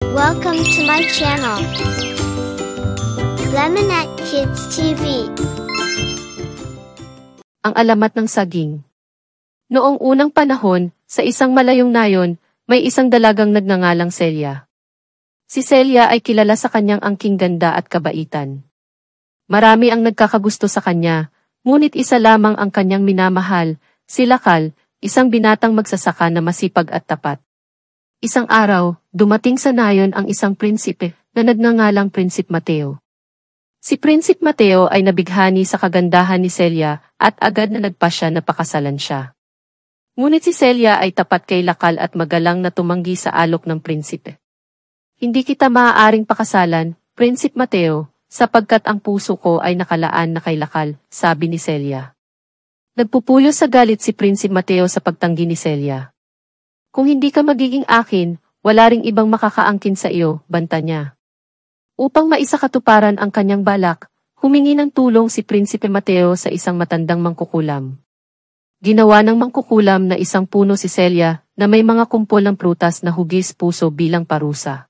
Welcome to my channel, Lemonette Kids TV. Ang alamat ng saging. Noong unang panahon, sa isang malayong nayon, may isang dalagang nagngangalang Celia. Si Celia ay kilala sa kanyang angking ganda at kabaitan. Marami ang nagkakagusto sa kanya, ngunit isa lamang ang kanyang minamahal, si Lakal, isang binatang magsasaka na masipag at tapat. Isang araw, dumating sa nayon ang isang prinsipe na nagngangalang Prinsip Mateo. Si Prinsip Mateo ay nabighani sa kagandahan ni Celia at agad na nagpasya na pakasalan siya. Ngunit si Celia ay tapat kay Lakal at magalang na tumanggi sa alok ng prinsipe. Hindi kita maaaring pakasalan, Prinsip Mateo, sapagkat ang puso ko ay nakalaan na kay Lakal, sabi ni Celia. Nagpupulo sa galit si Prinsip Mateo sa pagtanggi ni Celia. Kung hindi ka magiging akin, wala ring ibang makakaangkin sa iyo, banta niya. Upang maisakatuparan ang kanyang balak, humingi ng tulong si Prinsipe Mateo sa isang matandang mangkukulam. Ginawa ng mangkukulam na isang puno si Celia na may mga kumpol ng prutas na hugis puso bilang parusa.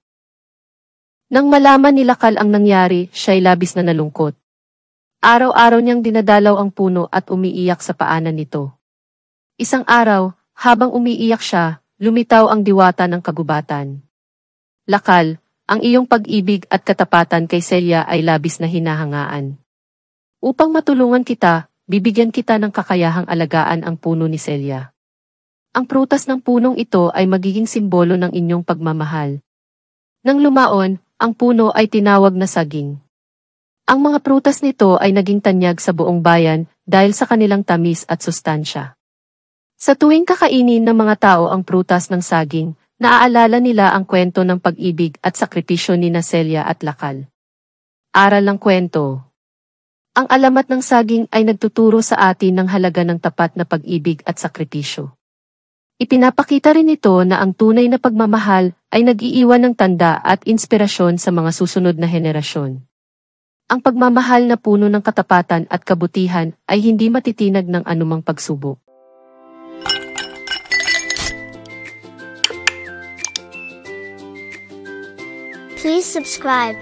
Nang malaman ni Lakal ang nangyari, siya'y labis na nalungkot. Araw-araw niyang dinadalaw ang puno at umiiyak sa paanan nito. Isang araw, habang umiiyak siya, lumitaw ang diwata ng kagubatan. Lakal, ang iyong pag-ibig at katapatan kay Celia ay labis na hinahangaan. Upang matulungan kita, bibigyan kita ng kakayahang alagaan ang puno ni Celia. Ang prutas ng punong ito ay magiging simbolo ng inyong pagmamahal. Nang lumaon, ang puno ay tinawag na saging. Ang mga prutas nito ay naging tanyag sa buong bayan dahil sa kanilang tamis at sustansya. Sa tuwing kakainin ng mga tao ang prutas ng saging, naaalala nila ang kwento ng pag-ibig at sakripisyo ni Celia at Lakal. Aral ng kwento. Ang alamat ng saging ay nagtuturo sa atin ng halaga ng tapat na pag-ibig at sakripisyo. Ipinapakita rin ito na ang tunay na pagmamahal ay nag-iiwan ng tanda at inspirasyon sa mga susunod na henerasyon. Ang pagmamahal na puno ng katapatan at kabutihan ay hindi matitinag ng anumang pagsubok. Please subscribe.